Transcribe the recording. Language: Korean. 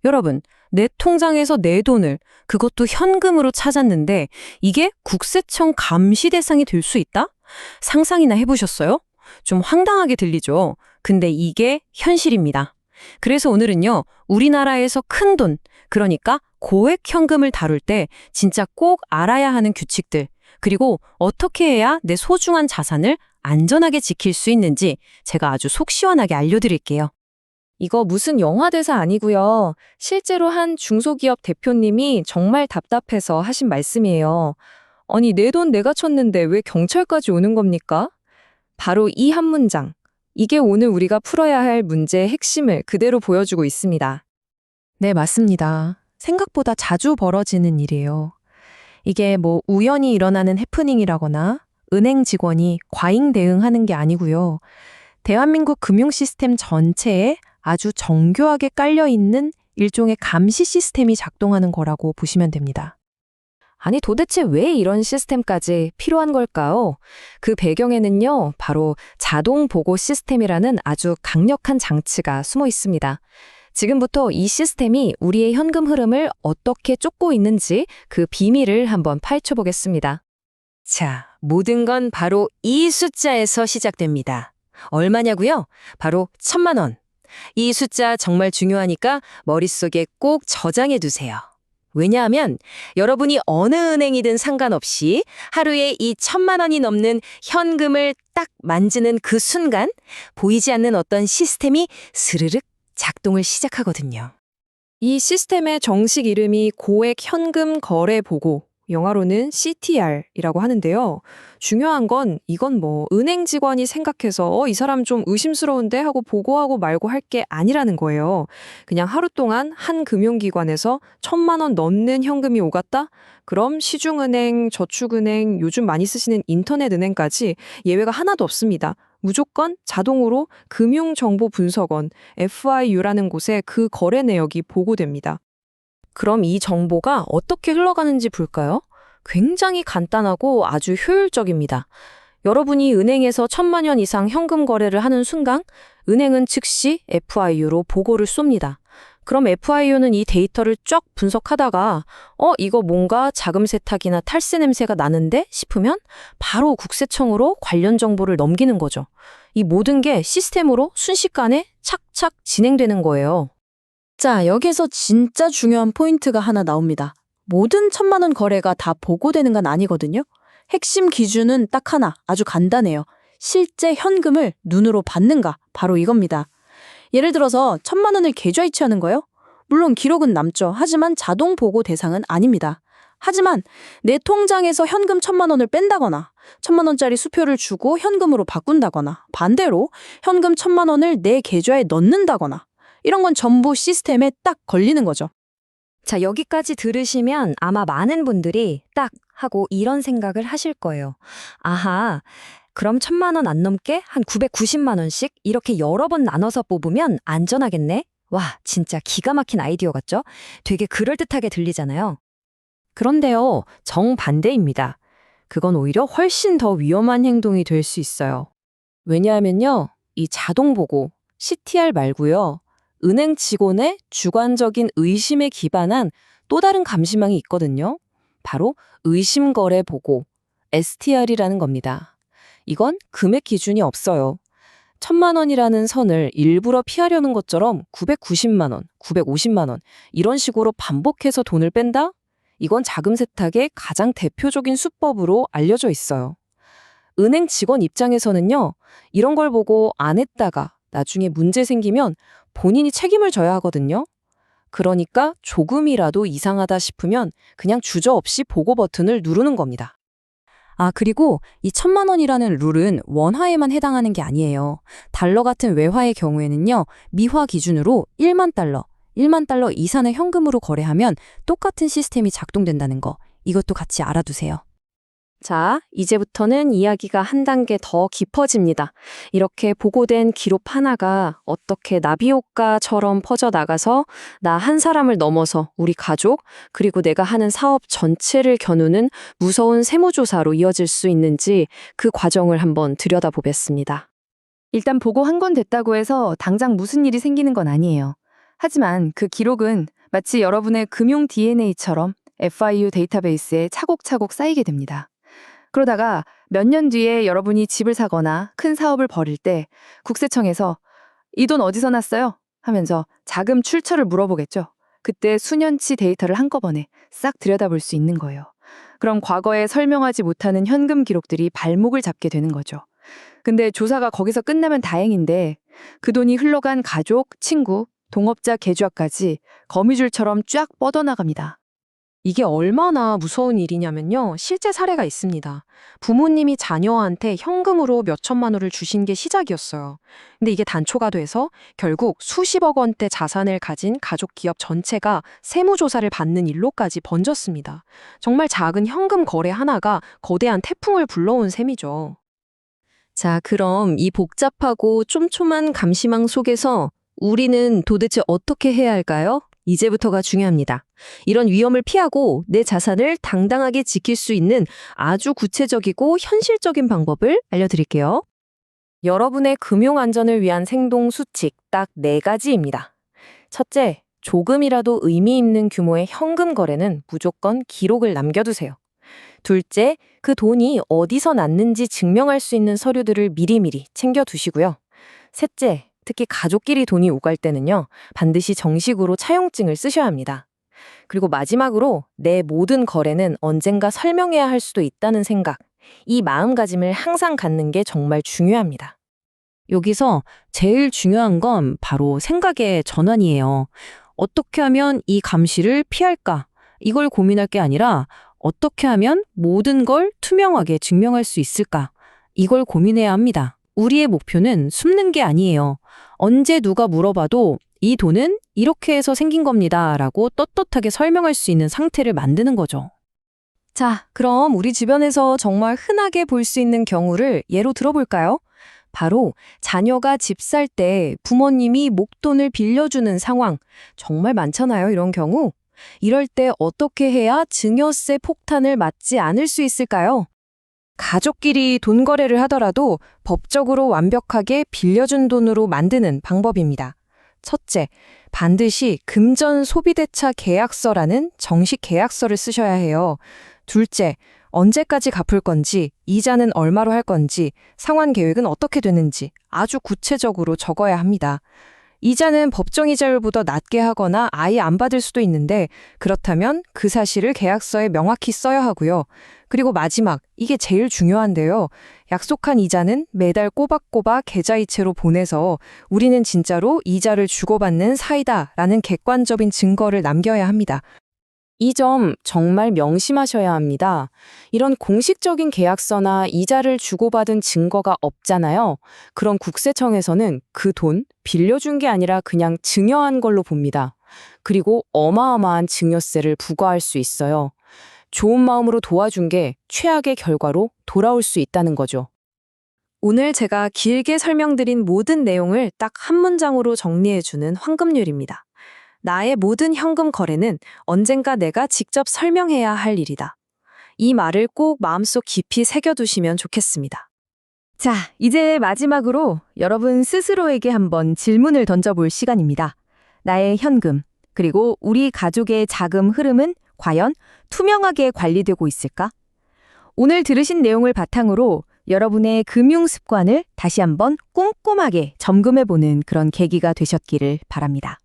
여러분, 내 통장에서 내 돈을 그것도 현금으로 찾았는데 이게 국세청 감시 대상이 될 수 있다? 상상이나 해보셨어요? 좀 황당하게 들리죠? 근데 이게 현실입니다. 그래서 오늘은요, 우리나라에서 큰 돈, 그러니까 고액 현금을 다룰 때 진짜 꼭 알아야 하는 규칙들, 그리고 어떻게 해야 내 소중한 자산을 안전하게 지킬 수 있는지 제가 아주 속 시원하게 알려드릴게요. 이거 무슨 영화 대사 아니고요. 실제로 한 중소기업 대표님이 정말 답답해서 하신 말씀이에요. 아니, 내 돈 내가 쳤는데 왜 경찰까지 오는 겁니까? 바로 이 한 문장. 이게 오늘 우리가 풀어야 할 문제의 핵심을 그대로 보여주고 있습니다. 네, 맞습니다. 생각보다 자주 벌어지는 일이에요. 이게 뭐 우연히 일어나는 해프닝이라거나 은행 직원이 과잉 대응하는 게 아니고요. 대한민국 금융 시스템 전체에 아주 정교하게 깔려 있는 일종의 감시 시스템이 작동하는 거라고 보시면 됩니다. 아니, 도대체 왜 이런 시스템까지 필요한 걸까요? 그 배경에는요, 바로 자동 보고 시스템이라는 아주 강력한 장치가 숨어 있습니다. 지금부터 이 시스템이 우리의 현금 흐름을 어떻게 쫓고 있는지 그 비밀을 한번 파헤쳐보겠습니다. 자, 모든 건 바로 이 숫자에서 시작됩니다. 얼마냐고요? 바로 1,000만 원. 이 숫자 정말 중요하니까 머릿속에 꼭 저장해 두세요. 왜냐하면 여러분이 어느 은행이든 상관없이 하루에 이 1,000만 원이 넘는 현금을 딱 만지는 그 순간 보이지 않는 어떤 시스템이 스르륵 작동을 시작하거든요. 이 시스템의 정식 이름이 고액 현금 거래 보고, 영어로는 CTR이라고 하는데요. 중요한 건 이건 뭐 은행 직원이 생각해서 이 사람 좀 의심스러운데 하고 보고하고 말고 할 게 아니라는 거예요. 그냥 하루 동안 한 금융기관에서 1,000만 원 넘는 현금이 오갔다? 그럼 시중은행, 저축은행, 요즘 많이 쓰시는 인터넷은행까지 예외가 하나도 없습니다. 무조건 자동으로 금융정보분석원 FIU라는 곳에 그 거래 내역이 보고됩니다. 그럼 이 정보가 어떻게 흘러가는지 볼까요? 굉장히 간단하고 아주 효율적입니다. 여러분이 은행에서 1,000만 원 이상 현금 거래를 하는 순간 은행은 즉시 FIU로 보고를 쏩니다. 그럼 FIU는 이 데이터를 쫙 분석하다가 이거 뭔가 자금 세탁이나 탈세 냄새가 나는데 싶으면 바로 국세청으로 관련 정보를 넘기는 거죠. 이 모든 게 시스템으로 순식간에 착착 진행되는 거예요. 자, 여기서 진짜 중요한 포인트가 하나 나옵니다. 모든 1,000만 원 거래가 다 보고되는 건 아니거든요. 핵심 기준은 딱 하나, 아주 간단해요. 실제 현금을 눈으로 받는가, 바로 이겁니다. 예를 들어서 1,000만 원을 계좌이체하는 거예요? 물론 기록은 남죠. 하지만 자동 보고 대상은 아닙니다. 하지만 내 통장에서 현금 1,000만 원을 뺀다거나 1,000만 원짜리 수표를 주고 현금으로 바꾼다거나 반대로 현금 1,000만 원을 내 계좌에 넣는다거나 이런 건 전부 시스템에 딱 걸리는 거죠. 자, 여기까지 들으시면 아마 많은 분들이 딱 하고 이런 생각을 하실 거예요. 아하, 그럼 1,000만 원 안 넘게 한 990만 원씩 이렇게 여러 번 나눠서 뽑으면 안전하겠네? 와, 진짜 기가 막힌 아이디어 같죠? 되게 그럴듯하게 들리잖아요. 그런데요, 정반대입니다. 그건 오히려 훨씬 더 위험한 행동이 될 수 있어요. 왜냐하면요, 이 자동 보고, CTR 말고요, 은행 직원의 주관적인 의심에 기반한 또 다른 감시망이 있거든요. 바로 의심거래 보고, STR이라는 겁니다. 이건 금액 기준이 없어요. 1,000만 원이라는 선을 일부러 피하려는 것처럼 990만 원, 950만 원 이런 식으로 반복해서 돈을 뺀다? 이건 자금 세탁의 가장 대표적인 수법으로 알려져 있어요. 은행 직원 입장에서는요, 이런 걸 보고 안 했다가 나중에 문제 생기면 본인이 책임을 져야 하거든요. 그러니까 조금이라도 이상하다 싶으면 그냥 주저없이 보고 버튼을 누르는 겁니다. 그리고 이 1,000만 원이라는 룰은 원화에만 해당하는 게 아니에요. 달러 같은 외화의 경우에는요, 미화 기준으로 1만 달러 이상의 현금으로 거래하면 똑같은 시스템이 작동된다는 거, 이것도 같이 알아두세요. 자, 이제부터는 이야기가 한 단계 더 깊어집니다. 이렇게 보고된 기록 하나가 어떻게 나비효과처럼 퍼져나가서 나 한 사람을 넘어서 우리 가족, 그리고 내가 하는 사업 전체를 겨누는 무서운 세무조사로 이어질 수 있는지 그 과정을 한번 들여다보겠습니다. 일단 보고 한 건 됐다고 해서 당장 무슨 일이 생기는 건 아니에요. 하지만 그 기록은 마치 여러분의 금융 DNA처럼 FIU 데이터베이스에 차곡차곡 쌓이게 됩니다. 그러다가 몇 년 뒤에 여러분이 집을 사거나 큰 사업을 벌일 때 국세청에서 이 돈 어디서 났어요? 하면서 자금 출처를 물어보겠죠. 그때 수년치 데이터를 한꺼번에 싹 들여다볼 수 있는 거예요. 그럼 과거에 설명하지 못하는 현금 기록들이 발목을 잡게 되는 거죠. 근데 조사가 거기서 끝나면 다행인데 그 돈이 흘러간 가족, 친구, 동업자 계좌까지 거미줄처럼 쫙 뻗어나갑니다. 이게 얼마나 무서운 일이냐면요. 실제 사례가 있습니다. 부모님이 자녀한테 현금으로 몇 천만 원을 주신 게 시작이었어요. 근데 이게 단초가 돼서 결국 수십억 원대 자산을 가진 가족 기업 전체가 세무조사를 받는 일로까지 번졌습니다. 정말 작은 현금 거래 하나가 거대한 태풍을 불러온 셈이죠. 자, 그럼 이 복잡하고 촘촘한 감시망 속에서 우리는 도대체 어떻게 해야 할까요? 이제부터가 중요합니다. 이런 위험을 피하고 내 자산을 당당하게 지킬 수 있는 아주 구체적이고 현실적인 방법을 알려드릴게요. 여러분의 금융 안전을 위한 생동 수칙 딱 4가지입니다. 첫째, 조금이라도 의미 있는 규모의 현금 거래는 무조건 기록을 남겨두세요. 둘째, 그 돈이 어디서 났는지 증명할 수 있는 서류들을 미리미리 챙겨두시고요. 셋째, 특히 가족끼리 돈이 오갈 때는요, 반드시 정식으로 차용증을 쓰셔야 합니다. 그리고 마지막으로 내 모든 거래는 언젠가 설명해야 할 수도 있다는 생각, 이 마음가짐을 항상 갖는 게 정말 중요합니다. 여기서 제일 중요한 건 바로 생각의 전환이에요. 어떻게 하면 이 감시를 피할까? 이걸 고민할 게 아니라 어떻게 하면 모든 걸 투명하게 증명할 수 있을까? 이걸 고민해야 합니다. 우리의 목표는 숨는 게 아니에요. 언제 누가 물어봐도 이 돈은 이렇게 해서 생긴 겁니다 라고 떳떳하게 설명할 수 있는 상태를 만드는 거죠. 자, 그럼 우리 주변에서 정말 흔하게 볼 수 있는 경우를 예로 들어볼까요? 바로 자녀가 집 살 때 부모님이 목돈을 빌려주는 상황. 정말 많잖아요, 이런 경우. 이럴 때 어떻게 해야 증여세 폭탄을 맞지 않을 수 있을까요? 가족끼리 돈 거래를 하더라도 법적으로 완벽하게 빌려준 돈으로 만드는 방법입니다. 첫째, 반드시 금전 소비대차 계약서라는 정식 계약서를 쓰셔야 해요. 둘째, 언제까지 갚을 건지, 이자는 얼마로 할 건지, 상환 계획은 어떻게 되는지 아주 구체적으로 적어야 합니다. 이자는 법정 이자율보다 낮게 하거나 아예 안 받을 수도 있는데 그렇다면 그 사실을 계약서에 명확히 써야 하고요. 그리고 마지막, 이게 제일 중요한데요. 약속한 이자는 매달 꼬박꼬박 계좌이체로 보내서 우리는 진짜로 이자를 주고받는 사이다라는 객관적인 증거를 남겨야 합니다. 이 점 정말 명심하셔야 합니다. 이런 공식적인 계약서나 이자를 주고받은 증거가 없잖아요. 그럼 국세청에서는 그 돈 빌려준 게 아니라 그냥 증여한 걸로 봅니다. 그리고 어마어마한 증여세를 부과할 수 있어요. 좋은 마음으로 도와준 게 최악의 결과로 돌아올 수 있다는 거죠. 오늘 제가 길게 설명드린 모든 내용을 딱 한 문장으로 정리해주는 황금률입니다. 나의 모든 현금 거래는 언젠가 내가 직접 설명해야 할 일이다. 이 말을 꼭 마음속 깊이 새겨두시면 좋겠습니다. 자, 이제 마지막으로 여러분 스스로에게 한번 질문을 던져볼 시간입니다. 나의 현금, 그리고 우리 가족의 자금 흐름은 과연 투명하게 관리되고 있을까? 오늘 들으신 내용을 바탕으로 여러분의 금융 습관을 다시 한번 꼼꼼하게 점검해보는 그런 계기가 되셨기를 바랍니다.